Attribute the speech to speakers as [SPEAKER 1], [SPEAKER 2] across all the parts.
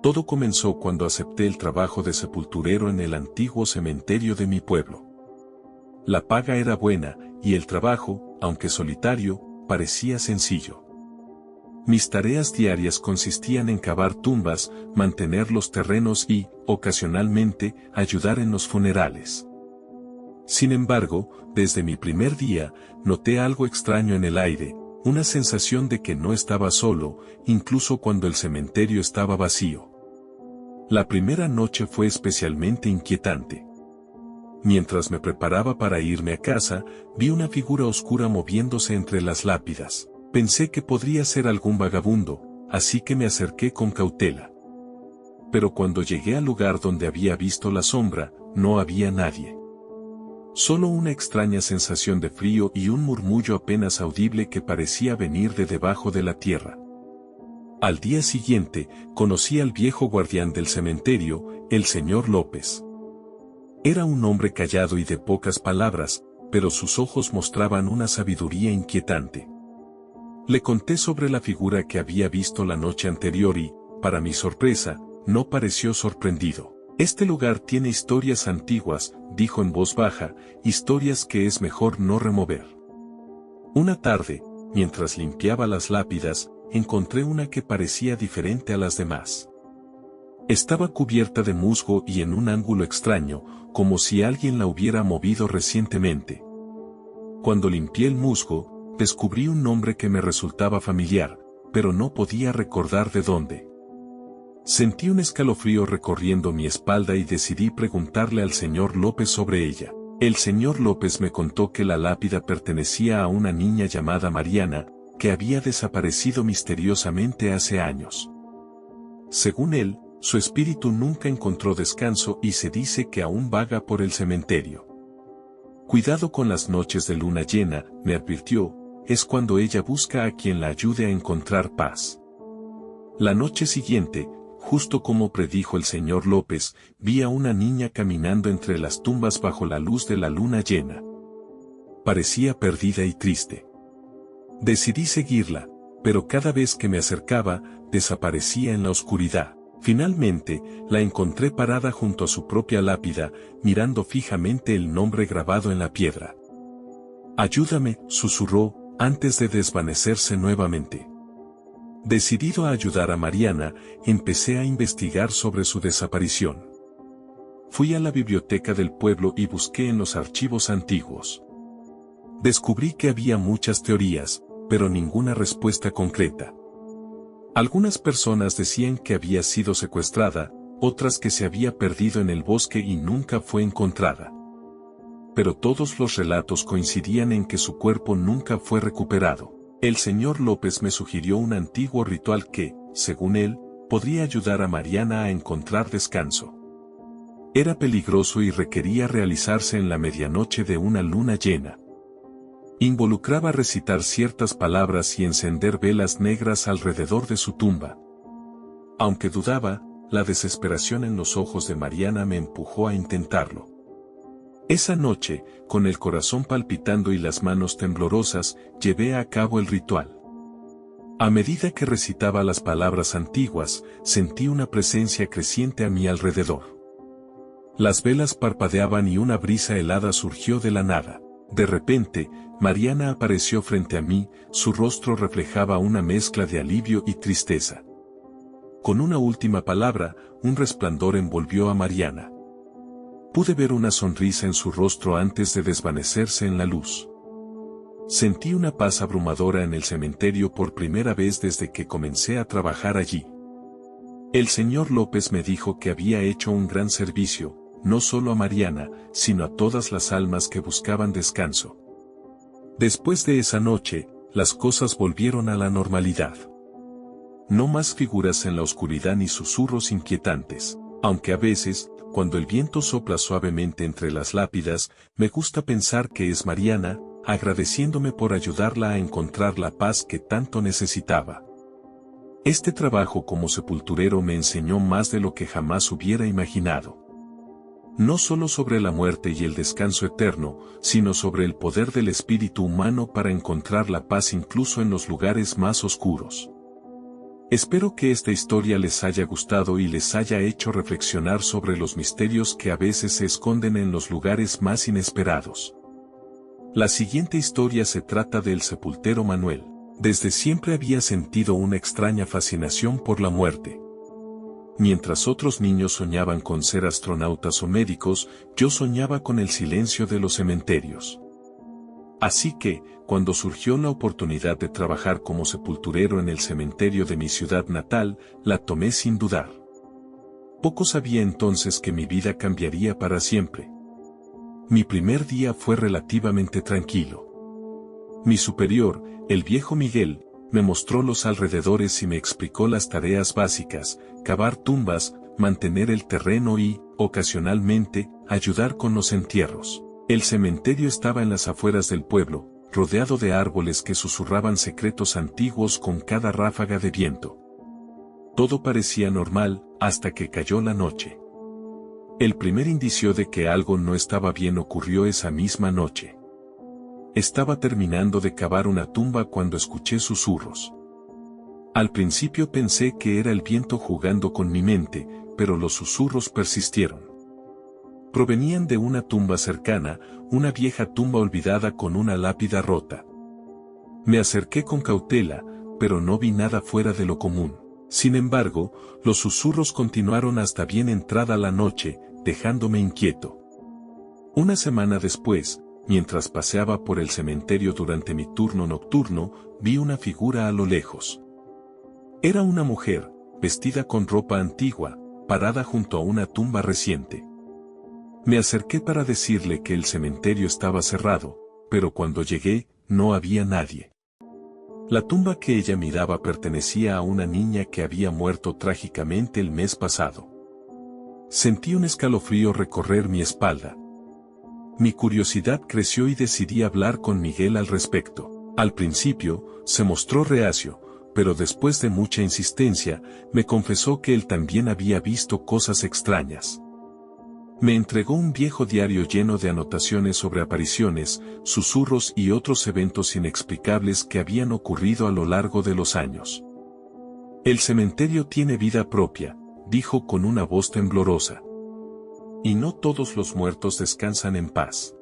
[SPEAKER 1] Todo comenzó cuando acepté el trabajo de sepulturero en el antiguo cementerio de mi pueblo. La paga era buena, y el trabajo, aunque solitario, parecía sencillo. Mis tareas diarias consistían en cavar tumbas, mantener los terrenos y, ocasionalmente, ayudar en los funerales. Sin embargo, desde mi primer día, noté algo extraño en el aire, una sensación de que no estaba solo, incluso cuando el cementerio estaba vacío. La primera noche fue especialmente inquietante. Mientras me preparaba para irme a casa, vi una figura oscura moviéndose entre las lápidas. Pensé que podría ser algún vagabundo, así que me acerqué con cautela. Pero cuando llegué al lugar donde había visto la sombra, no había nadie. Solo una extraña sensación de frío y un murmullo apenas audible que parecía venir de debajo de la tierra. Al día siguiente, conocí al viejo guardián del cementerio, el señor López. Era un hombre callado y de pocas palabras, pero sus ojos mostraban una sabiduría inquietante. Le conté sobre la figura que había visto la noche anterior y, para mi sorpresa, no pareció sorprendido. Este lugar tiene historias antiguas, dijo en voz baja, historias que es mejor no remover. Una tarde, mientras limpiaba las lápidas, encontré una que parecía diferente a las demás. Estaba cubierta de musgo y en un ángulo extraño, como si alguien la hubiera movido recientemente. Cuando limpié el musgo, descubrí un nombre que me resultaba familiar, pero no podía recordar de dónde. Sentí un escalofrío recorriendo mi espalda y decidí preguntarle al señor López sobre ella. El señor López me contó que la lápida pertenecía a una niña llamada Mariana, que había desaparecido misteriosamente hace años. Según él, su espíritu nunca encontró descanso y se dice que aún vaga por el cementerio. Cuidado con las noches de luna llena, me advirtió, es cuando ella busca a quien la ayude a encontrar paz. La noche siguiente, justo como predijo el señor López, vi a una niña caminando entre las tumbas bajo la luz de la luna llena. Parecía perdida y triste. Decidí seguirla, pero cada vez que me acercaba, desaparecía en la oscuridad. Finalmente, la encontré parada junto a su propia lápida, mirando fijamente el nombre grabado en la piedra. «Ayúdame», susurró, antes de desvanecerse nuevamente. Decidido a ayudar a Mariana, empecé a investigar sobre su desaparición. Fui a la biblioteca del pueblo y busqué en los archivos antiguos. Descubrí que había muchas teorías, pero ninguna respuesta concreta. Algunas personas decían que había sido secuestrada, otras que se había perdido en el bosque y nunca fue encontrada. Pero todos los relatos coincidían en que su cuerpo nunca fue recuperado. El señor López me sugirió un antiguo ritual que, según él, podría ayudar a Mariana a encontrar descanso. Era peligroso y requería realizarse en la medianoche de una luna llena. Involucraba recitar ciertas palabras y encender velas negras alrededor de su tumba. Aunque dudaba, la desesperación en los ojos de Mariana me empujó a intentarlo. Esa noche, con el corazón palpitando y las manos temblorosas, llevé a cabo el ritual. A medida que recitaba las palabras antiguas, sentí una presencia creciente a mi alrededor. Las velas parpadeaban y una brisa helada surgió de la nada. De repente, Mariana apareció frente a mí, su rostro reflejaba una mezcla de alivio y tristeza. Con una última palabra, un resplandor envolvió a Mariana. Pude ver una sonrisa en su rostro antes de desvanecerse en la luz. Sentí una paz abrumadora en el cementerio por primera vez desde que comencé a trabajar allí. El señor López me dijo que había hecho un gran servicio, no solo a Mariana, sino a todas las almas que buscaban descanso. Después de esa noche, las cosas volvieron a la normalidad. No más figuras en la oscuridad ni susurros inquietantes, aunque a veces, cuando el viento sopla suavemente entre las lápidas, me gusta pensar que es Mariana, agradeciéndome por ayudarla a encontrar la paz que tanto necesitaba. Este trabajo como sepulturero me enseñó más de lo que jamás hubiera imaginado. No solo sobre la muerte y el descanso eterno, sino sobre el poder del espíritu humano para encontrar la paz incluso en los lugares más oscuros. Espero que esta historia les haya gustado y les haya hecho reflexionar sobre los misterios que a veces se esconden en los lugares más inesperados. La siguiente historia se trata del sepultero Manuel. Desde siempre había sentido una extraña fascinación por la muerte. Mientras otros niños soñaban con ser astronautas o médicos, yo soñaba con el silencio de los cementerios. Así que, cuando surgió la oportunidad de trabajar como sepulturero en el cementerio de mi ciudad natal, la tomé sin dudar. Poco sabía entonces que mi vida cambiaría para siempre. Mi primer día fue relativamente tranquilo. Mi superior, el viejo Miguel, me mostró los alrededores y me explicó las tareas básicas: cavar tumbas, mantener el terreno y, ocasionalmente, ayudar con los entierros. El cementerio estaba en las afueras del pueblo, rodeado de árboles que susurraban secretos antiguos con cada ráfaga de viento. Todo parecía normal, hasta que cayó la noche. El primer indicio de que algo no estaba bien ocurrió esa misma noche. Estaba terminando de cavar una tumba cuando escuché susurros. Al principio pensé que era el viento jugando con mi mente, pero los susurros persistieron. Provenían de una tumba cercana, una vieja tumba olvidada con una lápida rota. Me acerqué con cautela, pero no vi nada fuera de lo común. Sin embargo, los susurros continuaron hasta bien entrada la noche, dejándome inquieto. Una semana después, mientras paseaba por el cementerio durante mi turno nocturno, vi una figura a lo lejos. Era una mujer, vestida con ropa antigua, parada junto a una tumba reciente. Me acerqué para decirle que el cementerio estaba cerrado, pero cuando llegué, no había nadie. La tumba que ella miraba pertenecía a una niña que había muerto trágicamente el mes pasado. Sentí un escalofrío recorrer mi espalda. Mi curiosidad creció y decidí hablar con Miguel al respecto. Al principio, se mostró reacio, pero después de mucha insistencia, me confesó que él también había visto cosas extrañas. Me entregó un viejo diario lleno de anotaciones sobre apariciones, susurros y otros eventos inexplicables que habían ocurrido a lo largo de los años. El cementerio tiene vida propia, dijo con una voz temblorosa. Y no todos los muertos descansan en paz.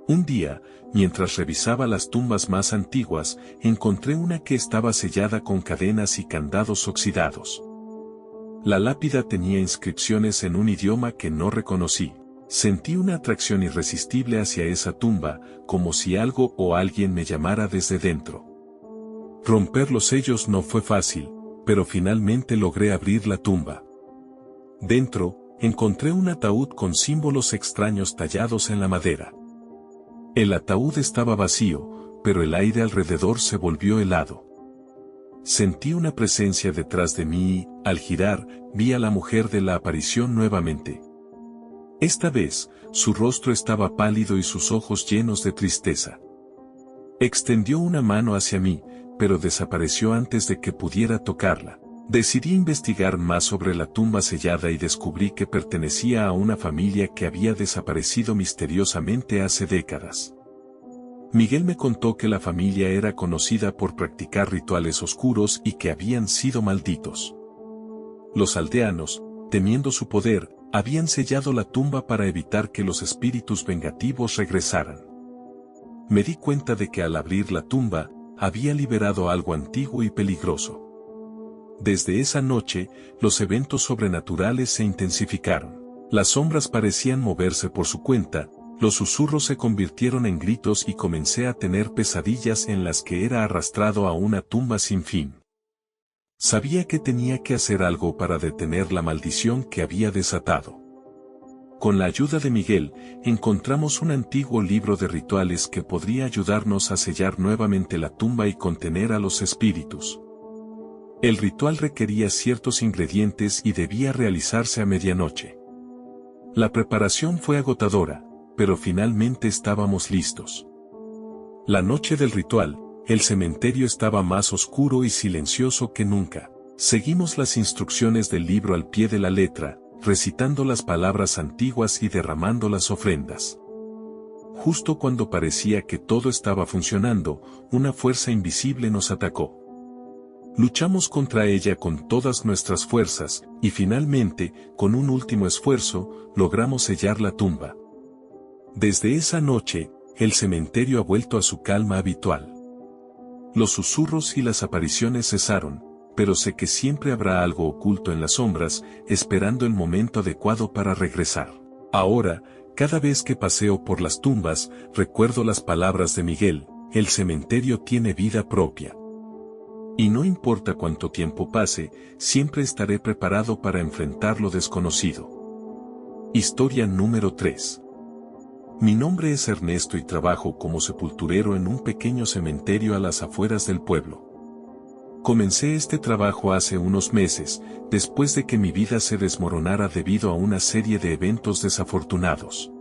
[SPEAKER 1] Un día, mientras revisaba las tumbas más antiguas, encontré una que estaba sellada con cadenas y candados oxidados. La lápida tenía inscripciones en un idioma que no reconocí. Sentí una atracción irresistible hacia esa tumba, como si algo o alguien me llamara desde dentro. Romper los sellos no fue fácil, pero finalmente logré abrir la tumba. Dentro, encontré un ataúd con símbolos extraños tallados en la madera. El ataúd estaba vacío, pero el aire alrededor se volvió helado. Sentí una presencia detrás de mí y, al girar, vi a la mujer de la aparición nuevamente. Esta vez, su rostro estaba pálido y sus ojos llenos de tristeza. Extendió una mano hacia mí, pero desapareció antes de que pudiera tocarla. Decidí investigar más sobre la tumba sellada y descubrí que pertenecía a una familia que había desaparecido misteriosamente hace décadas. Miguel me contó que la familia era conocida por practicar rituales oscuros y que habían sido malditos. Los aldeanos, temiendo su poder, habían sellado la tumba para evitar que los espíritus vengativos regresaran. Me di cuenta de que al abrir la tumba, había liberado algo antiguo y peligroso. Desde esa noche, los eventos sobrenaturales se intensificaron. Las sombras parecían moverse por su cuenta, los susurros se convirtieron en gritos y comencé a tener pesadillas en las que era arrastrado a una tumba sin fin. Sabía que tenía que hacer algo para detener la maldición que había desatado. Con la ayuda de Miguel, encontramos un antiguo libro de rituales que podría ayudarnos a sellar nuevamente la tumba y contener a los espíritus. El ritual requería ciertos ingredientes y debía realizarse a medianoche. La preparación fue agotadora, pero finalmente estábamos listos. La noche del ritual, el cementerio estaba más oscuro y silencioso que nunca. Seguimos las instrucciones del libro al pie de la letra, recitando las palabras antiguas y derramando las ofrendas. Justo cuando parecía que todo estaba funcionando, una fuerza invisible nos atacó. Luchamos contra ella con todas nuestras fuerzas, y finalmente, con un último esfuerzo, logramos sellar la tumba. Desde esa noche, el cementerio ha vuelto a su calma habitual. Los susurros y las apariciones cesaron, pero sé que siempre habrá algo oculto en las sombras, esperando el momento adecuado para regresar. Ahora, cada vez que paseo por las tumbas, recuerdo las palabras de Miguel: el cementerio tiene vida propia. Y no importa cuánto tiempo pase, siempre estaré preparado para enfrentar lo desconocido. Historia número 3. Mi nombre es Ernesto y trabajo como sepulturero en un pequeño cementerio a las afueras del pueblo. Comencé este trabajo hace unos meses, después de que mi vida se desmoronara debido a una serie de eventos desafortunados.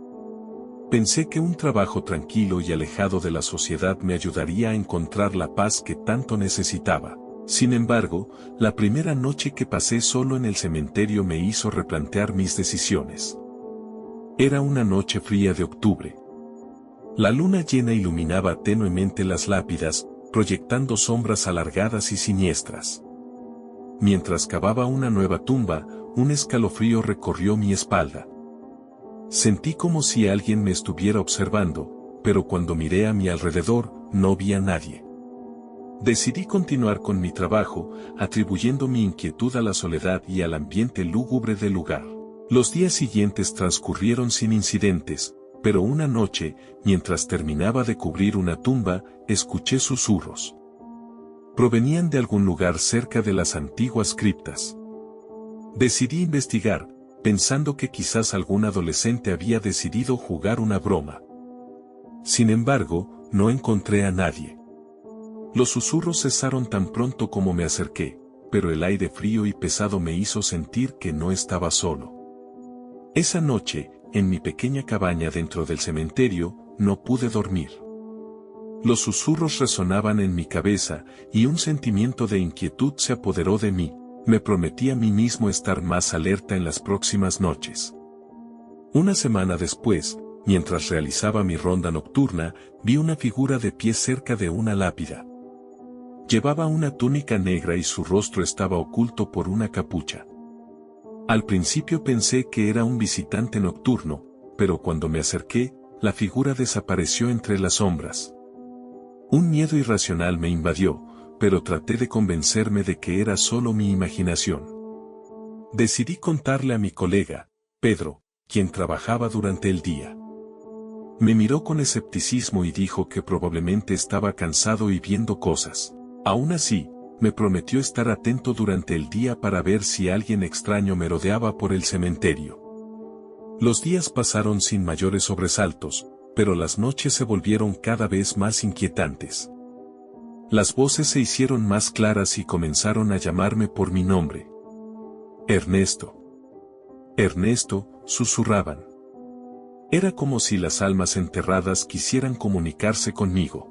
[SPEAKER 1] Pensé que un trabajo tranquilo y alejado de la sociedad me ayudaría a encontrar la paz que tanto necesitaba. Sin embargo, la primera noche que pasé solo en el cementerio me hizo replantear mis decisiones. Era una noche fría de octubre. La luna llena iluminaba tenuemente las lápidas, proyectando sombras alargadas y siniestras. Mientras cavaba una nueva tumba, un escalofrío recorrió mi espalda. Sentí como si alguien me estuviera observando, pero cuando miré a mi alrededor, no vi a nadie. Decidí continuar con mi trabajo, atribuyendo mi inquietud a la soledad y al ambiente lúgubre del lugar. Los días siguientes transcurrieron sin incidentes, pero una noche, mientras terminaba de cubrir una tumba, escuché susurros. Provenían de algún lugar cerca de las antiguas criptas. Decidí investigar, pensando que quizás algún adolescente había decidido jugar una broma. Sin embargo, no encontré a nadie. Los susurros cesaron tan pronto como me acerqué, pero el aire frío y pesado me hizo sentir que no estaba solo. Esa noche, en mi pequeña cabaña dentro del cementerio, no pude dormir. Los susurros resonaban en mi cabeza, y un sentimiento de inquietud se apoderó de mí. Me prometí a mí mismo estar más alerta en las próximas noches. Una semana después, mientras realizaba mi ronda nocturna, vi una figura de pie cerca de una lápida. Llevaba una túnica negra y su rostro estaba oculto por una capucha. Al principio pensé que era un visitante nocturno, pero cuando me acerqué, la figura desapareció entre las sombras. Un miedo irracional me invadió, pero traté de convencerme de que era solo mi imaginación. Decidí contarle a mi colega, Pedro, quien trabajaba durante el día. Me miró con escepticismo y dijo que probablemente estaba cansado y viendo cosas. Aún así, me prometió estar atento durante el día para ver si alguien extraño merodeaba por el cementerio. Los días pasaron sin mayores sobresaltos, pero las noches se volvieron cada vez más inquietantes. Las voces se hicieron más claras y comenzaron a llamarme por mi nombre. Ernesto. Ernesto, susurraban. Era como si las almas enterradas quisieran comunicarse conmigo.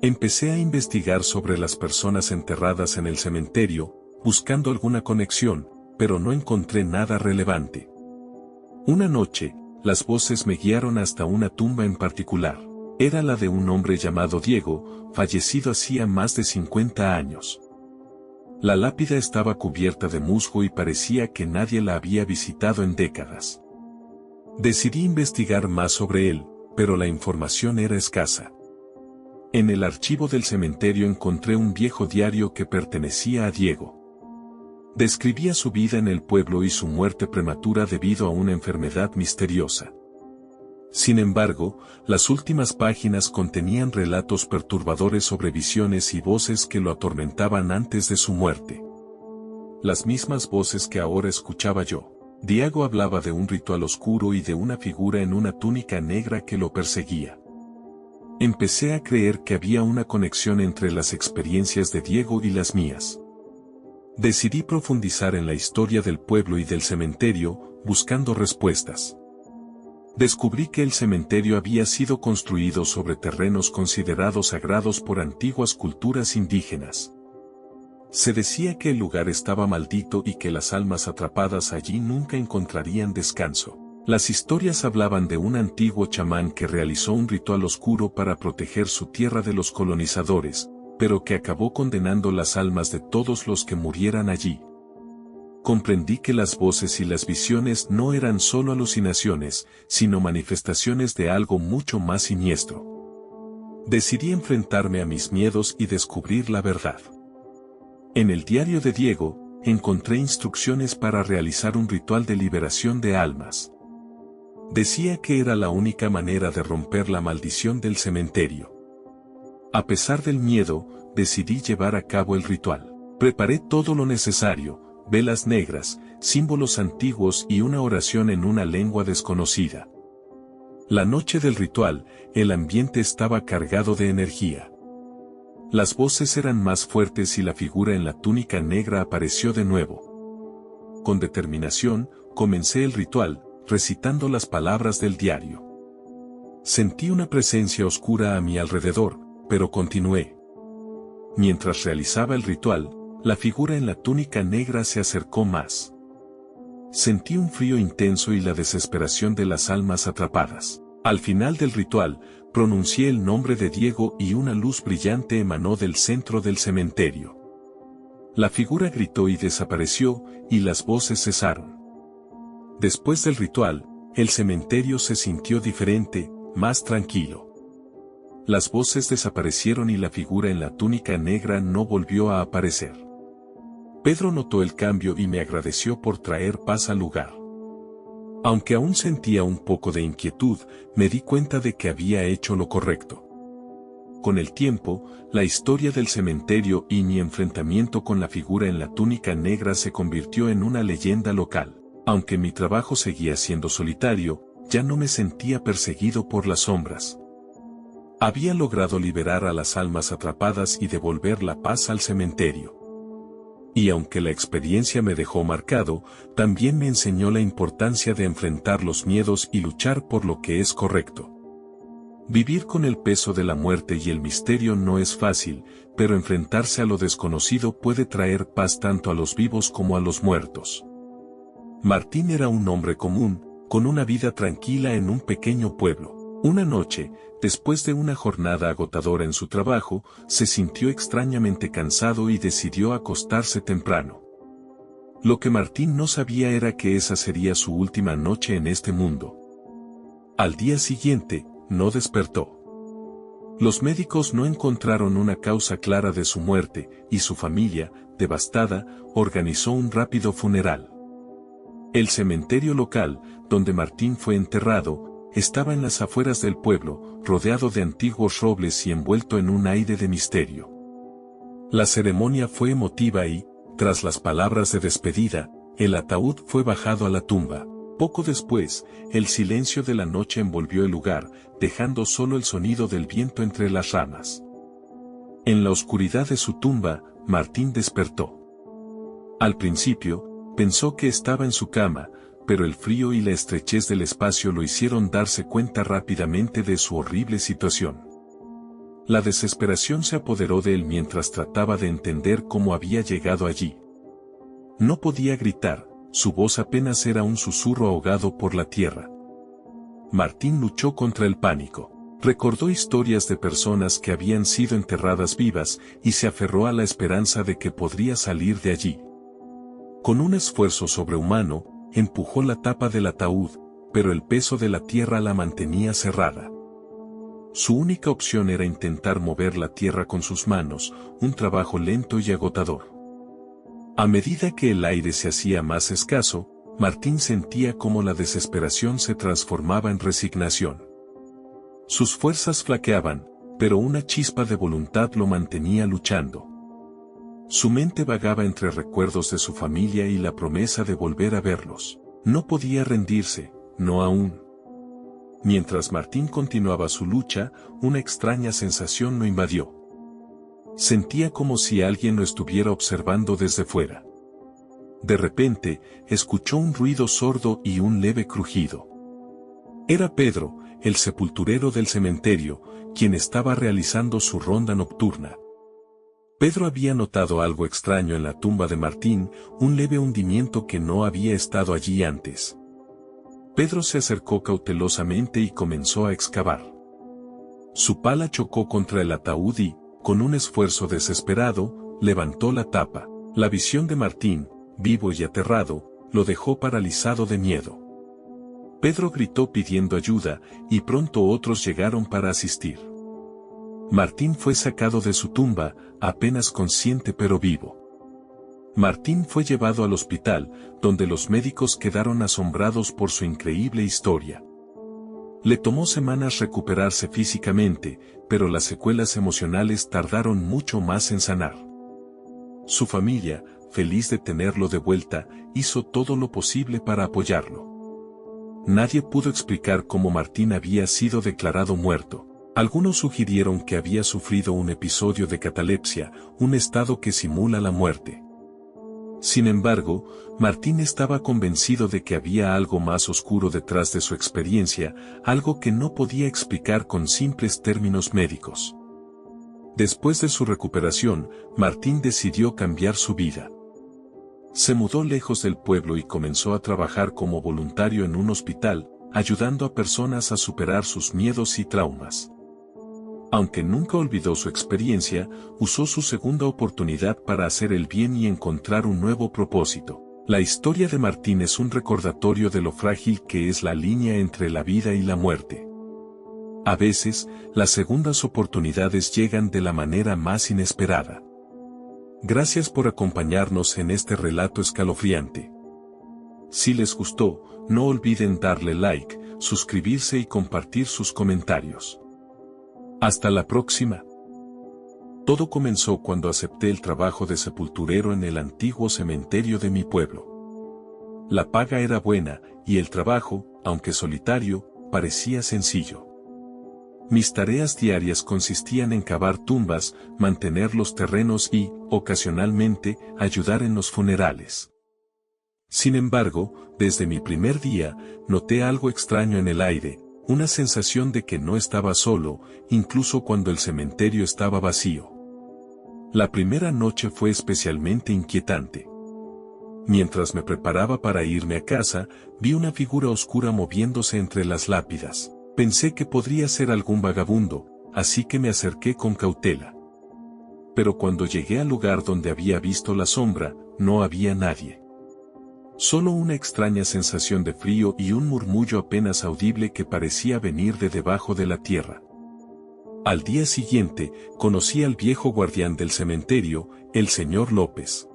[SPEAKER 1] Empecé a investigar sobre las personas enterradas en el cementerio, buscando alguna conexión, pero no encontré nada relevante. Una noche, las voces me guiaron hasta una tumba en particular. Era la de un hombre llamado Diego, fallecido hacía más de 50 años. La lápida estaba cubierta de musgo y parecía que nadie la había visitado en décadas. Decidí investigar más sobre él, pero la información era escasa. En el archivo del cementerio encontré un viejo diario que pertenecía a Diego. Describía su vida en el pueblo y su muerte prematura debido a una enfermedad misteriosa. Sin embargo, las últimas páginas contenían relatos perturbadores sobre visiones y voces que lo atormentaban antes de su muerte. Las mismas voces que ahora escuchaba yo. Diego hablaba de un ritual oscuro y de una figura en una túnica negra que lo perseguía. Empecé a creer que había una conexión entre las experiencias de Diego y las mías. Decidí profundizar en la historia del pueblo y del cementerio, buscando respuestas. Descubrí que el cementerio había sido construido sobre terrenos considerados sagrados por antiguas culturas indígenas. Se decía que el lugar estaba maldito y que las almas atrapadas allí nunca encontrarían descanso. Las historias hablaban de un antiguo chamán que realizó un ritual oscuro para proteger su tierra de los colonizadores, pero que acabó condenando las almas de todos los que murieran allí. Comprendí que las voces y las visiones no eran solo alucinaciones, sino manifestaciones de algo mucho más siniestro. Decidí enfrentarme a mis miedos y descubrir la verdad. En el diario de Diego, encontré instrucciones para realizar un ritual de liberación de almas. Decía que era la única manera de romper la maldición del cementerio. A pesar del miedo, decidí llevar a cabo el ritual. Preparé todo lo necesario: velas negras, símbolos antiguos y una oración en una lengua desconocida. La noche del ritual, el ambiente estaba cargado de energía. Las voces eran más fuertes y la figura en la túnica negra apareció de nuevo. Con determinación, comencé el ritual, recitando las palabras del diario. Sentí una presencia oscura a mi alrededor, pero continué. Mientras realizaba el ritual, la figura en la túnica negra se acercó más. Sentí un frío intenso y la desesperación de las almas atrapadas. Al final del ritual, pronuncié el nombre de Diego y una luz brillante emanó del centro del cementerio. La figura gritó y desapareció, y las voces cesaron. Después del ritual, el cementerio se sintió diferente, más tranquilo. Las voces desaparecieron y la figura en la túnica negra no volvió a aparecer. Pedro notó el cambio y me agradeció por traer paz al lugar. Aunque aún sentía un poco de inquietud, me di cuenta de que había hecho lo correcto. Con el tiempo, la historia del cementerio y mi enfrentamiento con la figura en la túnica negra se convirtió en una leyenda local. Aunque mi trabajo seguía siendo solitario, ya no me sentía perseguido por las sombras. Había logrado liberar a las almas atrapadas y devolver la paz al cementerio. Y aunque la experiencia me dejó marcado, también me enseñó la importancia de enfrentar los miedos y luchar por lo que es correcto. Vivir con el peso de la muerte y el misterio no es fácil, pero enfrentarse a lo desconocido puede traer paz tanto a los vivos como a los muertos. Martín era un hombre común, con una vida tranquila en un pequeño pueblo. Una noche, después de una jornada agotadora en su trabajo, se sintió extrañamente cansado y decidió acostarse temprano. Lo que Martín no sabía era que esa sería su última noche en este mundo. Al día siguiente, no despertó. Los médicos no encontraron una causa clara de su muerte, y su familia, devastada, organizó un rápido funeral. El cementerio local, donde Martín fue enterrado, estaba en las afueras del pueblo, rodeado de antiguos robles y envuelto en un aire de misterio. La ceremonia fue emotiva y, tras las palabras de despedida, el ataúd fue bajado a la tumba. Poco después, el silencio de la noche envolvió el lugar, dejando solo el sonido del viento entre las ramas. En la oscuridad de su tumba, Martín despertó. Al principio, pensó que estaba en su cama, pero el frío y la estrechez del espacio lo hicieron darse cuenta rápidamente de su horrible situación. La desesperación se apoderó de él mientras trataba de entender cómo había llegado allí. No podía gritar, su voz apenas era un susurro ahogado por la tierra. Martín luchó contra el pánico. Recordó historias de personas que habían sido enterradas vivas y se aferró a la esperanza de que podría salir de allí. Con un esfuerzo sobrehumano, empujó la tapa del ataúd, pero el peso de la tierra la mantenía cerrada. Su única opción era intentar mover la tierra con sus manos, un trabajo lento y agotador. A medida que el aire se hacía más escaso, Martín sentía cómo la desesperación se transformaba en resignación. Sus fuerzas flaqueaban, pero una chispa de voluntad lo mantenía luchando. Su mente vagaba entre recuerdos de su familia y la promesa de volver a verlos. No podía rendirse, no aún. Mientras Martín continuaba su lucha, una extraña sensación lo invadió. Sentía como si alguien lo estuviera observando desde fuera. De repente, escuchó un ruido sordo y un leve crujido. Era Pedro, el sepulturero del cementerio, quien estaba realizando su ronda nocturna. Pedro había notado algo extraño en la tumba de Martín, un leve hundimiento que no había estado allí antes. Pedro se acercó cautelosamente y comenzó a excavar. Su pala chocó contra el ataúd y, con un esfuerzo desesperado, levantó la tapa. La visión de Martín, vivo y aterrado, lo dejó paralizado de miedo. Pedro gritó pidiendo ayuda, y pronto otros llegaron para asistir. Martín fue sacado de su tumba, apenas consciente pero vivo. Martín fue llevado al hospital, donde los médicos quedaron asombrados por su increíble historia. Le tomó semanas recuperarse físicamente, pero las secuelas emocionales tardaron mucho más en sanar. Su familia, feliz de tenerlo de vuelta, hizo todo lo posible para apoyarlo. Nadie pudo explicar cómo Martín había sido declarado muerto. Algunos sugirieron que había sufrido un episodio de catalepsia, un estado que simula la muerte. Sin embargo, Martín estaba convencido de que había algo más oscuro detrás de su experiencia, algo que no podía explicar con simples términos médicos. Después de su recuperación, Martín decidió cambiar su vida. Se mudó lejos del pueblo y comenzó a trabajar como voluntario en un hospital, ayudando a personas a superar sus miedos y traumas. Aunque nunca olvidó su experiencia, usó su segunda oportunidad para hacer el bien y encontrar un nuevo propósito. La historia de Martín es un recordatorio de lo frágil que es la línea entre la vida y la muerte. A veces, las segundas oportunidades llegan de la manera más inesperada. Gracias por acompañarnos en este relato escalofriante. Si les gustó, no olviden darle like, suscribirse y compartir sus comentarios. Hasta la próxima. Todo comenzó cuando acepté el trabajo de sepulturero en el antiguo cementerio de mi pueblo. La paga era buena, y el trabajo, aunque solitario, parecía sencillo. Mis tareas diarias consistían en cavar tumbas, mantener los terrenos y, ocasionalmente, ayudar en los funerales. Sin embargo, desde mi primer día, noté algo extraño en el aire, una sensación de que no estaba solo, incluso cuando el cementerio estaba vacío. La primera noche fue especialmente inquietante. Mientras me preparaba para irme a casa, vi una figura oscura moviéndose entre las lápidas. Pensé que podría ser algún vagabundo, así que me acerqué con cautela. Pero cuando llegué al lugar donde había visto la sombra, no había nadie. Solo una extraña sensación de frío y un murmullo apenas audible que parecía venir de debajo de la tierra. Al día siguiente, conocí al viejo guardián del cementerio, el señor López.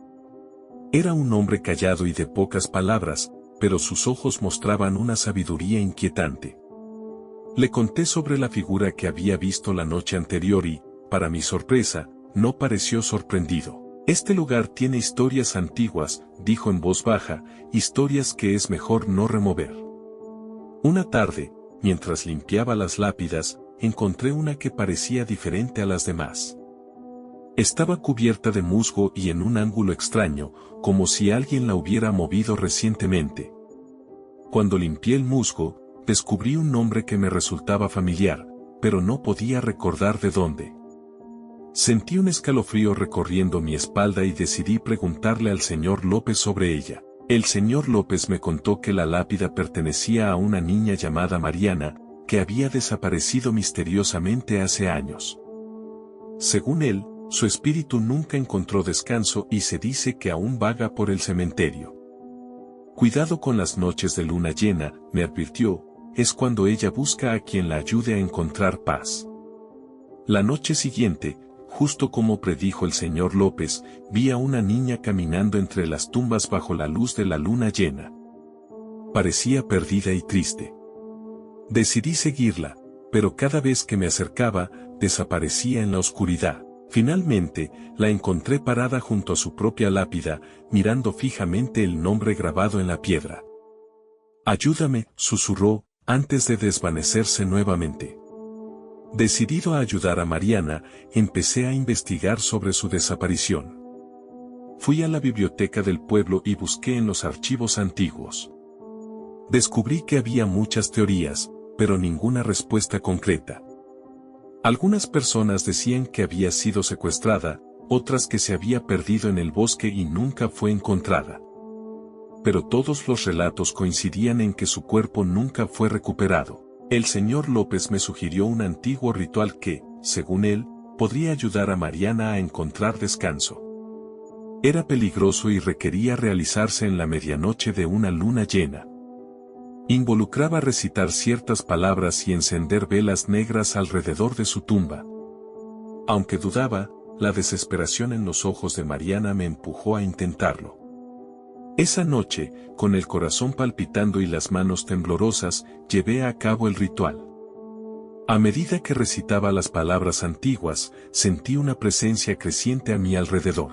[SPEAKER 1] Era un hombre callado y de pocas palabras, pero sus ojos mostraban una sabiduría inquietante. Le conté sobre la figura que había visto la noche anterior y, para mi sorpresa, no pareció sorprendido. Este lugar tiene historias antiguas, dijo en voz baja, historias que es mejor no remover. Una tarde, mientras limpiaba las lápidas, encontré una que parecía diferente a las demás. Estaba cubierta de musgo y en un ángulo extraño, como si alguien la hubiera movido recientemente. Cuando limpié el musgo, descubrí un nombre que me resultaba familiar, pero no podía recordar de dónde. Sentí un escalofrío recorriendo mi espalda y decidí preguntarle al señor López sobre ella. El señor López me contó que la lápida pertenecía a una niña llamada Mariana, que había desaparecido misteriosamente hace años. Según él, su espíritu nunca encontró descanso y se dice que aún vaga por el cementerio. Cuidado con las noches de luna llena, me advirtió, es cuando ella busca a quien la ayude a encontrar paz. La noche siguiente, justo como predijo el señor López, vi a una niña caminando entre las tumbas bajo la luz de la luna llena. Parecía perdida y triste. Decidí seguirla, pero cada vez que me acercaba, desaparecía en la oscuridad. Finalmente, la encontré parada junto a su propia lápida, mirando fijamente el nombre grabado en la piedra. «Ayúdame», susurró, antes de desvanecerse nuevamente. Decidido a ayudar a Mariana, empecé a investigar sobre su desaparición. Fui a la biblioteca del pueblo y busqué en los archivos antiguos. Descubrí que había muchas teorías, pero ninguna respuesta concreta. Algunas personas decían que había sido secuestrada, otras que se había perdido en el bosque y nunca fue encontrada. Pero todos los relatos coincidían en que su cuerpo nunca fue recuperado. El señor López me sugirió un antiguo ritual que, según él, podría ayudar a Mariana a encontrar descanso. Era peligroso y requería realizarse en la medianoche de una luna llena. Involucraba recitar ciertas palabras y encender velas negras alrededor de su tumba. Aunque dudaba, la desesperación en los ojos de Mariana me empujó a intentarlo. Esa noche, con el corazón palpitando y las manos temblorosas, llevé a cabo el ritual. A medida que recitaba las palabras antiguas, sentí una presencia creciente a mi alrededor.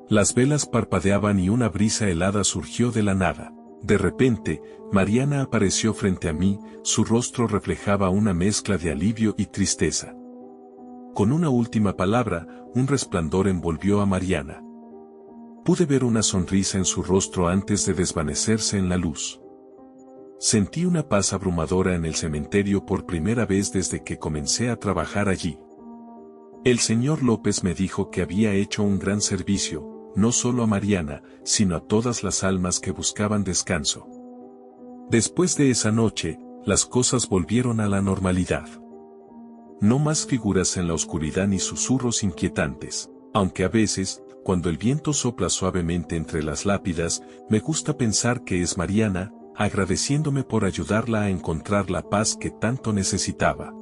[SPEAKER 1] Las velas parpadeaban y una brisa helada surgió de la nada. De repente, Mariana apareció frente a mí, su rostro reflejaba una mezcla de alivio y tristeza. Con una última palabra, un resplandor envolvió a Mariana. Pude ver una sonrisa en su rostro antes de desvanecerse en la luz. Sentí una paz abrumadora en el cementerio por primera vez desde que comencé a trabajar allí. El señor López me dijo que había hecho un gran servicio, no solo a Mariana, sino a todas las almas que buscaban descanso. Después de esa noche, las cosas volvieron a la normalidad. No más figuras en la oscuridad ni susurros inquietantes, aunque a veces, cuando el viento sopla suavemente entre las lápidas, me gusta pensar que es Mariana, agradeciéndome por ayudarla a encontrar la paz que tanto necesitaba.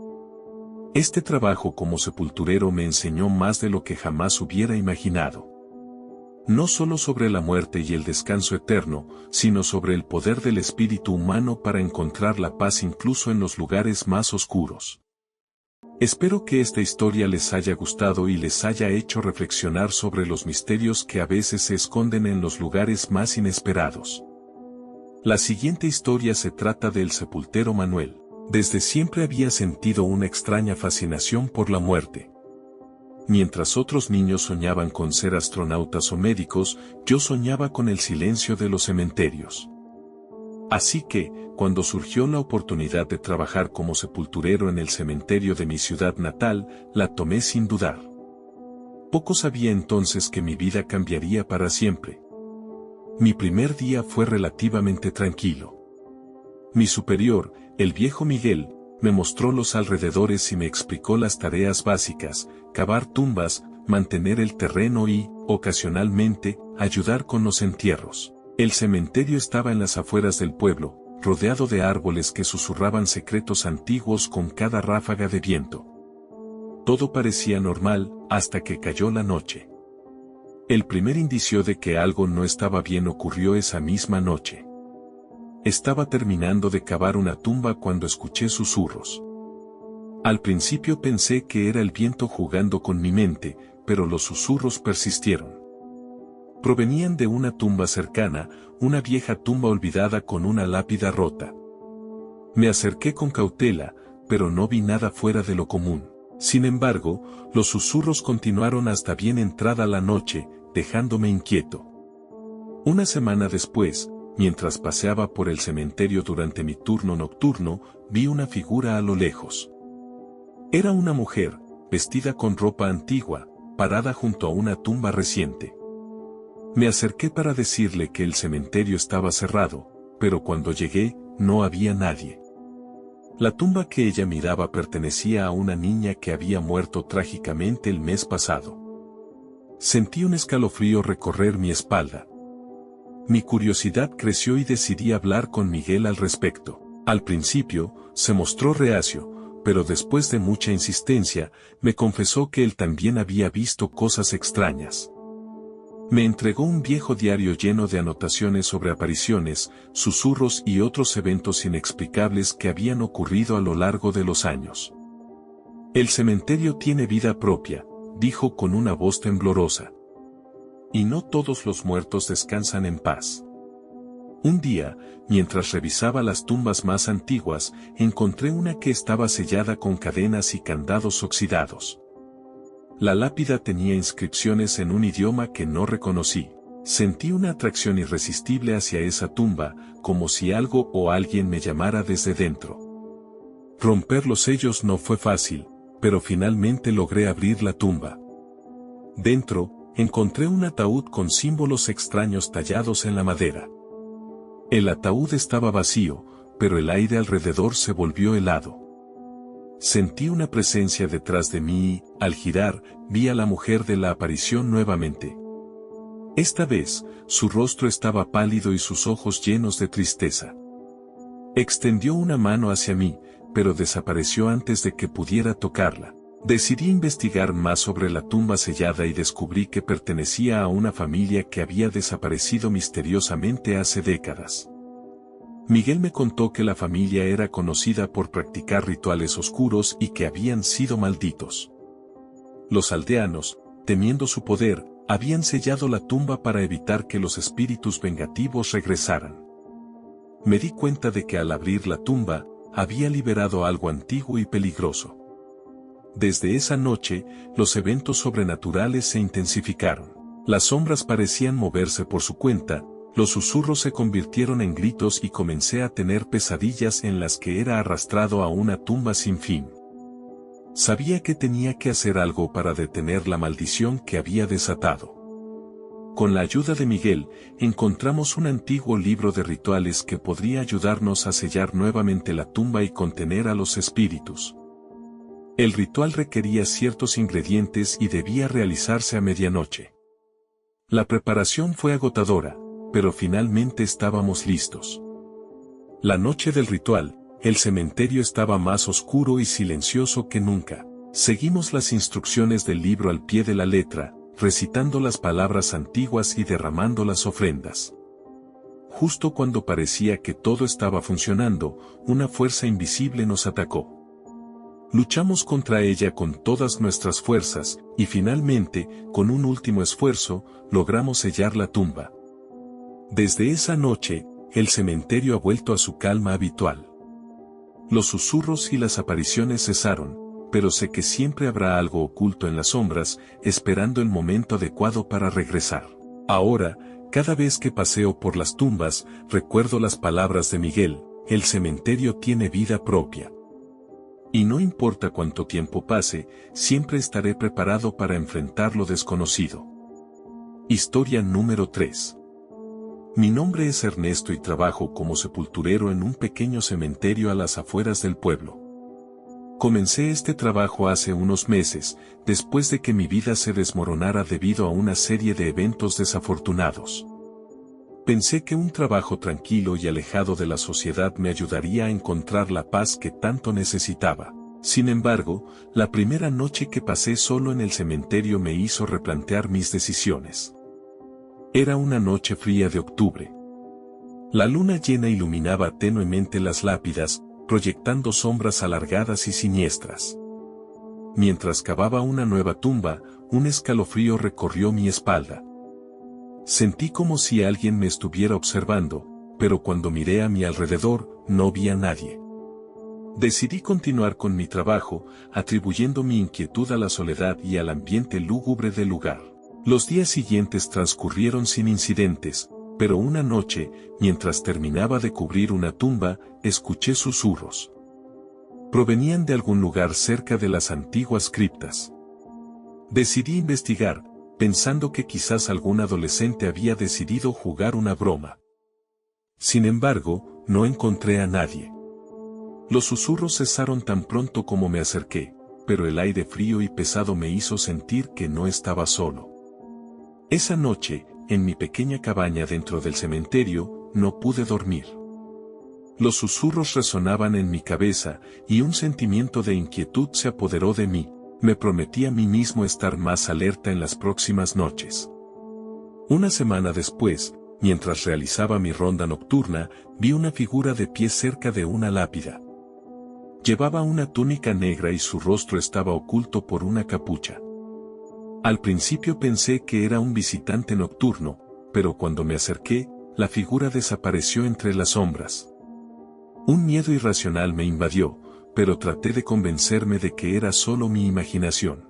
[SPEAKER 1] Este trabajo como sepulturero me enseñó más de lo que jamás hubiera imaginado. No solo sobre la muerte y el descanso eterno, sino sobre el poder del espíritu humano para encontrar la paz incluso en los lugares más oscuros. Espero que esta historia les haya gustado y les haya hecho reflexionar sobre los misterios que a veces se esconden en los lugares más inesperados. La siguiente historia se trata del sepultero Manuel. Desde siempre había sentido una extraña fascinación por la muerte. Mientras otros niños soñaban con ser astronautas o médicos, yo soñaba con el silencio de los cementerios. Así que, cuando surgió la oportunidad de trabajar como sepulturero en el cementerio de mi ciudad natal, la tomé sin dudar. Poco sabía entonces que mi vida cambiaría para siempre. Mi primer día fue relativamente tranquilo. Mi superior, el viejo Miguel, me mostró los alrededores y me explicó las tareas básicas: cavar tumbas, mantener el terreno y, ocasionalmente, ayudar con los entierros. El cementerio estaba en las afueras del pueblo, rodeado de árboles que susurraban secretos antiguos con cada ráfaga de viento. Todo parecía normal, hasta que cayó la noche. El primer indicio de que algo no estaba bien ocurrió esa misma noche. Estaba terminando de cavar una tumba cuando escuché susurros. Al principio pensé que era el viento jugando con mi mente, pero los susurros persistieron. Provenían de una tumba cercana, una vieja tumba olvidada con una lápida rota. Me acerqué con cautela, pero no vi nada fuera de lo común. Sin embargo, los susurros continuaron hasta bien entrada la noche, dejándome inquieto. Una semana después, mientras paseaba por el cementerio durante mi turno nocturno, vi una figura a lo lejos. Era una mujer, vestida con ropa antigua, parada junto a una tumba reciente. Me acerqué para decirle que el cementerio estaba cerrado, pero cuando llegué, no había nadie. La tumba que ella miraba pertenecía a una niña que había muerto trágicamente el mes pasado. Sentí un escalofrío recorrer mi espalda. Mi curiosidad creció y decidí hablar con Miguel al respecto. Al principio, se mostró reacio, pero después de mucha insistencia, me confesó que él también había visto cosas extrañas. Me entregó un viejo diario lleno de anotaciones sobre apariciones, susurros y otros eventos inexplicables que habían ocurrido a lo largo de los años. El cementerio tiene vida propia, dijo con una voz temblorosa. Y no todos los muertos descansan en paz. Un día, mientras revisaba las tumbas más antiguas, encontré una que estaba sellada con cadenas y candados oxidados. La lápida tenía inscripciones en un idioma que no reconocí. Sentí una atracción irresistible hacia esa tumba, como si algo o alguien me llamara desde dentro. Romper los sellos no fue fácil, pero finalmente logré abrir la tumba. Dentro, encontré un ataúd con símbolos extraños tallados en la madera. El ataúd estaba vacío, pero el aire alrededor se volvió helado. Sentí una presencia detrás de mí y, al girar, vi a la mujer de la aparición nuevamente. Esta vez, su rostro estaba pálido y sus ojos llenos de tristeza. Extendió una mano hacia mí, pero desapareció antes de que pudiera tocarla. Decidí investigar más sobre la tumba sellada y descubrí que pertenecía a una familia que había desaparecido misteriosamente hace décadas. Miguel me contó que la familia era conocida por practicar rituales oscuros y que habían sido malditos. Los aldeanos, temiendo su poder, habían sellado la tumba para evitar que los espíritus vengativos regresaran. Me di cuenta de que al abrir la tumba, había liberado algo antiguo y peligroso. Desde esa noche, los eventos sobrenaturales se intensificaron. Las sombras parecían moverse por su cuenta, los susurros se convirtieron en gritos y comencé a tener pesadillas en las que era arrastrado a una tumba sin fin. Sabía que tenía que hacer algo para detener la maldición que había desatado. Con la ayuda de Miguel, encontramos un antiguo libro de rituales que podría ayudarnos a sellar nuevamente la tumba y contener a los espíritus. El ritual requería ciertos ingredientes y debía realizarse a medianoche. La preparación fue agotadora, pero finalmente estábamos listos. La noche del ritual, el cementerio estaba más oscuro y silencioso que nunca. Seguimos las instrucciones del libro al pie de la letra, recitando las palabras antiguas y derramando las ofrendas. Justo cuando parecía que todo estaba funcionando, una fuerza invisible nos atacó. Luchamos contra ella con todas nuestras fuerzas, y finalmente, con un último esfuerzo, logramos sellar la tumba. Desde esa noche, el cementerio ha vuelto a su calma habitual. Los susurros y las apariciones cesaron, pero sé que siempre habrá algo oculto en las sombras, esperando el momento adecuado para regresar. Ahora, cada vez que paseo por las tumbas, recuerdo las palabras de Miguel: el cementerio tiene vida propia. Y no importa cuánto tiempo pase, siempre estaré preparado para enfrentar lo desconocido. Historia número 3. Mi nombre es Ernesto y trabajo como sepulturero en un pequeño cementerio a las afueras del pueblo. Comencé este trabajo hace unos meses, después de que mi vida se desmoronara debido a una serie de eventos desafortunados. Pensé que un trabajo tranquilo y alejado de la sociedad me ayudaría a encontrar la paz que tanto necesitaba. Sin embargo, la primera noche que pasé solo en el cementerio me hizo replantear mis decisiones. Era una noche fría de octubre. La luna llena iluminaba tenuemente las lápidas, proyectando sombras alargadas y siniestras. Mientras cavaba una nueva tumba, un escalofrío recorrió mi espalda. Sentí como si alguien me estuviera observando, pero cuando miré a mi alrededor, no vi a nadie. Decidí continuar con mi trabajo, atribuyendo mi inquietud a la soledad y al ambiente lúgubre del lugar. Los días siguientes transcurrieron sin incidentes, pero una noche, mientras terminaba de cubrir una tumba, escuché susurros. Provenían de algún lugar cerca de las antiguas criptas. Decidí investigar, pensando que quizás algún adolescente había decidido jugar una broma. Sin embargo, no encontré a nadie. Los susurros cesaron tan pronto como me acerqué, pero el aire frío y pesado me hizo sentir que no estaba solo. Esa noche, en mi pequeña cabaña dentro del cementerio, no pude dormir. Los susurros resonaban en mi cabeza, y un sentimiento de inquietud se apoderó de mí. Me prometí a mí mismo estar más alerta en las próximas noches. Una semana después, mientras realizaba mi ronda nocturna, vi una figura de pie cerca de una lápida. Llevaba una túnica negra y su rostro estaba oculto por una capucha. Al principio pensé que era un visitante nocturno, pero cuando me acerqué, la figura desapareció entre las sombras. Un miedo irracional me invadió, pero traté de convencerme de que era solo mi imaginación.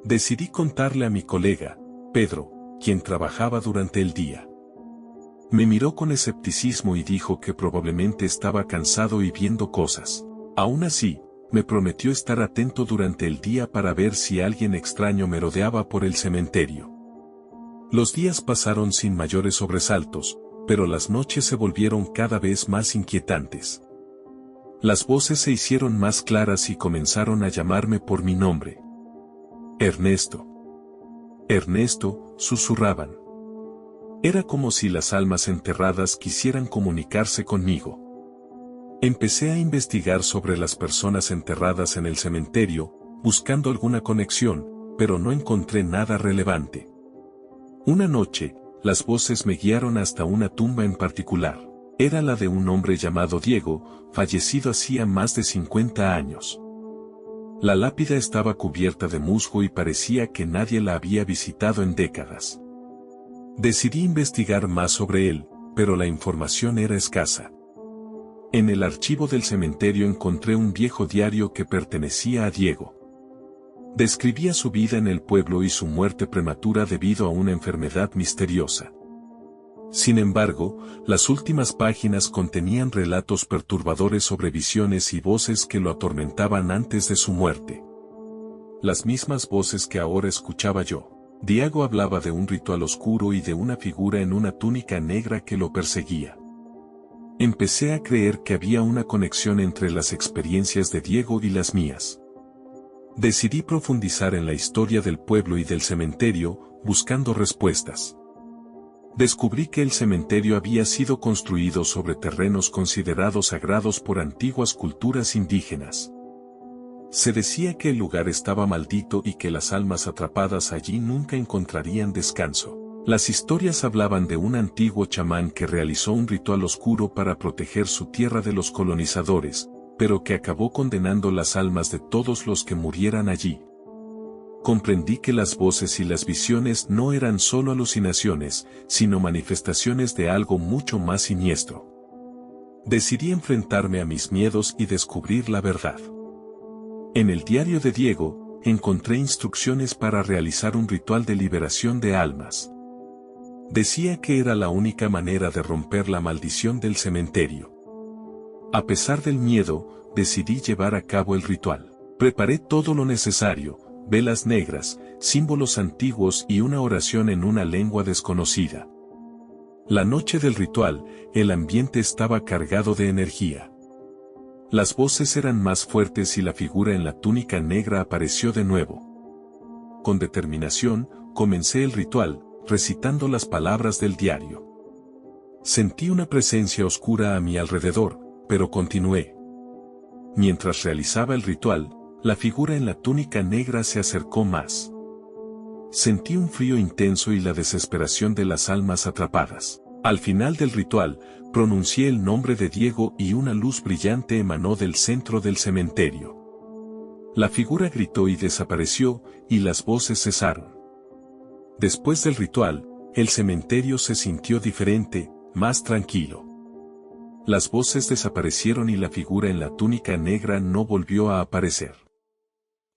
[SPEAKER 1] Decidí contarle a mi colega, Pedro, quien trabajaba durante el día. Me miró con escepticismo y dijo que probablemente estaba cansado y viendo cosas. Aún así, me prometió estar atento durante el día para ver si alguien extraño merodeaba por el cementerio. Los días pasaron sin mayores sobresaltos, pero las noches se volvieron cada vez más inquietantes. Las voces se hicieron más claras y comenzaron a llamarme por mi nombre. Ernesto. Ernesto, susurraban. Era como si las almas enterradas quisieran comunicarse conmigo. Empecé a investigar sobre las personas enterradas en el cementerio, buscando alguna conexión, pero no encontré nada relevante. Una noche, las voces me guiaron hasta una tumba en particular. Era la de un hombre llamado Diego, fallecido hacía más de 50 años. La lápida estaba cubierta de musgo y parecía que nadie la había visitado en décadas. Decidí investigar más sobre él, pero la información era escasa. En el archivo del cementerio encontré un viejo diario que pertenecía a Diego. Describía su vida en el pueblo y su muerte prematura debido a una enfermedad misteriosa. Sin embargo, las últimas páginas contenían relatos perturbadores sobre visiones y voces que lo atormentaban antes de su muerte. Las mismas voces que ahora escuchaba yo. Diego hablaba de un ritual oscuro y de una figura en una túnica negra que lo perseguía. Empecé a creer que había una conexión entre las experiencias de Diego y las mías. Decidí profundizar en la historia del pueblo y del cementerio, buscando respuestas. Descubrí que el cementerio había sido construido sobre terrenos considerados sagrados por antiguas culturas indígenas. Se decía que el lugar estaba maldito y que las almas atrapadas allí nunca encontrarían descanso. Las historias hablaban de un antiguo chamán que realizó un ritual oscuro para proteger su tierra de los colonizadores, pero que acabó condenando las almas de todos los que murieran allí. Comprendí que las voces y las visiones no eran solo alucinaciones, sino manifestaciones de algo mucho más siniestro. Decidí enfrentarme a mis miedos y descubrir la verdad. En el diario de Diego, encontré instrucciones para realizar un ritual de liberación de almas. Decía que era la única manera de romper la maldición del cementerio. A pesar del miedo, decidí llevar a cabo el ritual. Preparé todo lo necesario: velas negras, símbolos antiguos y una oración en una lengua desconocida. La noche del ritual, el ambiente estaba cargado de energía. Las voces eran más fuertes y la figura en la túnica negra apareció de nuevo. Con determinación, comencé el ritual, recitando las palabras del diario. Sentí una presencia oscura a mi alrededor, pero continué. Mientras realizaba el ritual, la figura en la túnica negra se acercó más. Sentí un frío intenso y la desesperación de las almas atrapadas. Al final del ritual, pronuncié el nombre de Diego y una luz brillante emanó del centro del cementerio. La figura gritó y desapareció, y las voces cesaron. Después del ritual, el cementerio se sintió diferente, más tranquilo. Las voces desaparecieron y la figura en la túnica negra no volvió a aparecer.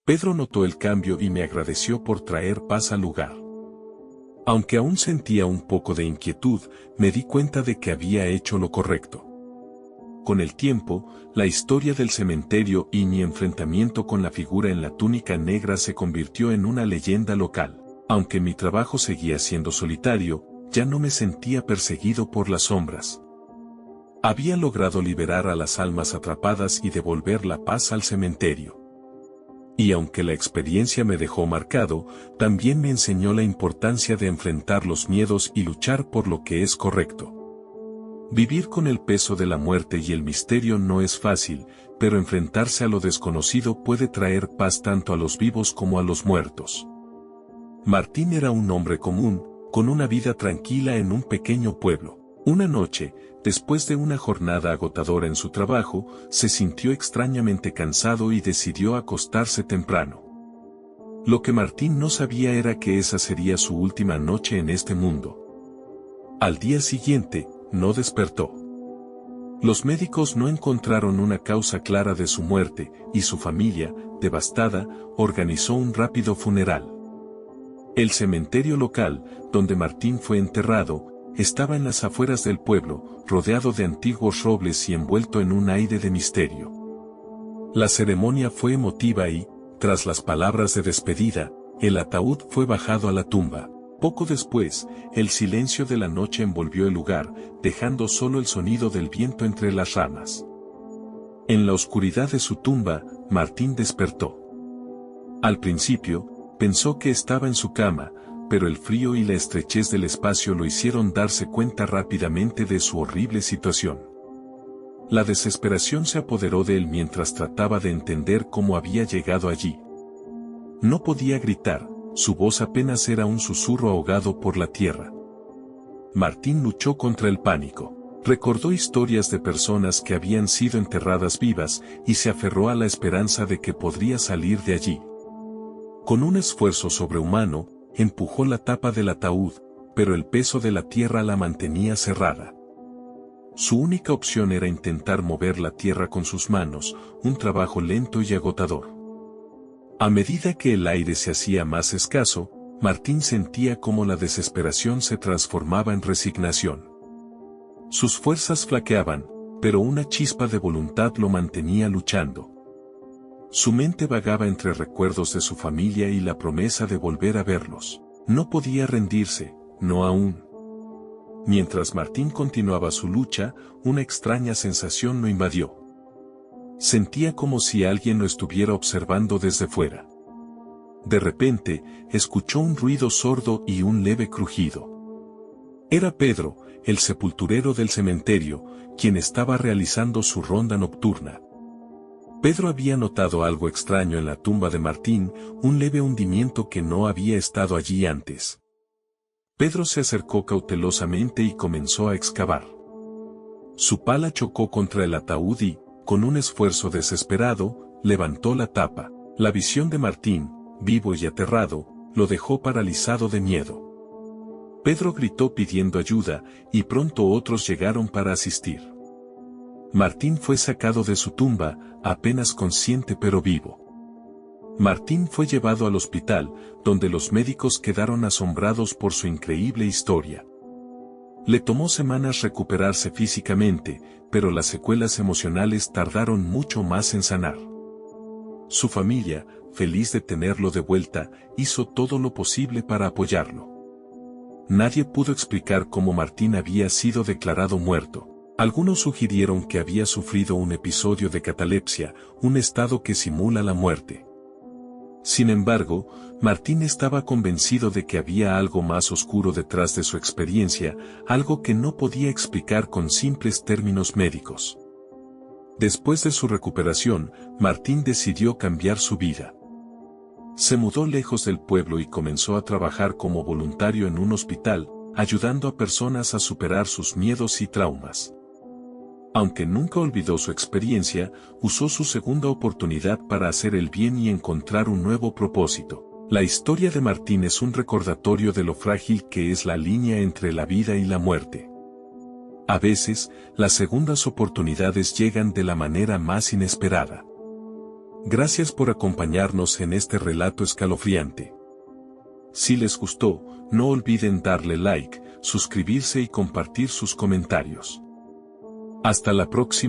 [SPEAKER 1] Pedro notó el cambio y me agradeció por traer paz al lugar. Aunque aún sentía un poco de inquietud, me di cuenta de que había hecho lo correcto. Con el tiempo, la historia del cementerio y mi enfrentamiento con la figura en la túnica negra se convirtió en una leyenda local. Aunque mi trabajo seguía siendo solitario, ya no me sentía perseguido por las sombras. Había logrado liberar a las almas atrapadas y devolver la paz al cementerio. Y aunque la experiencia me dejó marcado, también me enseñó la importancia de enfrentar los miedos y luchar por lo que es correcto. Vivir con el peso de la muerte y el misterio no es fácil, pero enfrentarse a lo desconocido puede traer paz tanto a los vivos como a los muertos. Martín era un hombre común, con una vida tranquila en un pequeño pueblo. Una noche, después de una jornada agotadora en su trabajo, se sintió extrañamente cansado y decidió acostarse temprano. Lo que Martín no sabía era que esa sería su última noche en este mundo. Al día siguiente, no despertó. Los médicos no encontraron una causa clara de su muerte, y su familia, devastada, organizó un rápido funeral. El cementerio local, donde Martín fue enterrado, estaba en las afueras del pueblo, rodeado de antiguos robles y envuelto en un aire de misterio. La ceremonia fue emotiva y, tras las palabras de despedida, el ataúd fue bajado a la tumba. Poco después, el silencio de la noche envolvió el lugar, dejando solo el sonido del viento entre las ramas. En la oscuridad de su tumba, Martín despertó. Al principio, pensó que estaba en su cama, pero el frío y la estrechez del espacio lo hicieron darse cuenta rápidamente de su horrible situación. La desesperación se apoderó de él mientras trataba de entender cómo había llegado allí. No podía gritar, su voz apenas era un susurro ahogado por la tierra. Martín luchó contra el pánico. Recordó historias de personas que habían sido enterradas vivas y se aferró a la esperanza de que podría salir de allí. Con un esfuerzo sobrehumano, empujó la tapa del ataúd, pero el peso de la tierra la mantenía cerrada. Su única opción era intentar mover la tierra con sus manos, un trabajo lento y agotador. A medida que el aire se hacía más escaso, Martín sentía cómo la desesperación se transformaba en resignación. Sus fuerzas flaqueaban, pero una chispa de voluntad lo mantenía luchando. Su mente vagaba entre recuerdos de su familia y la promesa de volver a verlos. No podía rendirse, no aún. Mientras Martín continuaba su lucha, una extraña sensación lo invadió. Sentía como si alguien lo estuviera observando desde fuera. De repente, escuchó un ruido sordo y un leve crujido. Era Pedro, el sepulturero del cementerio, quien estaba realizando su ronda nocturna. Pedro había notado algo extraño en la tumba de Martín, un leve hundimiento que no había estado allí antes. Pedro se acercó cautelosamente y comenzó a excavar. Su pala chocó contra el ataúd y, con un esfuerzo desesperado, levantó la tapa. La visión de Martín, vivo y aterrado, lo dejó paralizado de miedo. Pedro gritó pidiendo ayuda, y pronto otros llegaron para asistir. Martín fue sacado de su tumba, apenas consciente pero vivo. Martín fue llevado al hospital, donde los médicos quedaron asombrados por su increíble historia. Le tomó semanas recuperarse físicamente, pero las secuelas emocionales tardaron mucho más en sanar. Su familia, feliz de tenerlo de vuelta, hizo todo lo posible para apoyarlo. Nadie pudo explicar cómo Martín había sido declarado muerto. Algunos sugirieron que había sufrido un episodio de catalepsia, un estado que simula la muerte. Sin embargo, Martín estaba convencido de que había algo más oscuro detrás de su experiencia, algo que no podía explicar con simples términos médicos. Después de su recuperación, Martín decidió cambiar su vida. Se mudó lejos del pueblo y comenzó a trabajar como voluntario en un hospital, ayudando a personas a superar sus miedos y traumas. Aunque nunca olvidó su experiencia, usó su segunda oportunidad para hacer el bien y encontrar un nuevo propósito. La historia de Martín es un recordatorio de lo frágil que es la línea entre la vida y la muerte. A veces, las segundas oportunidades llegan de la manera más inesperada. Gracias por acompañarnos en este relato escalofriante. Si les gustó, no olviden darle like, suscribirse y compartir sus comentarios. Hasta la próxima.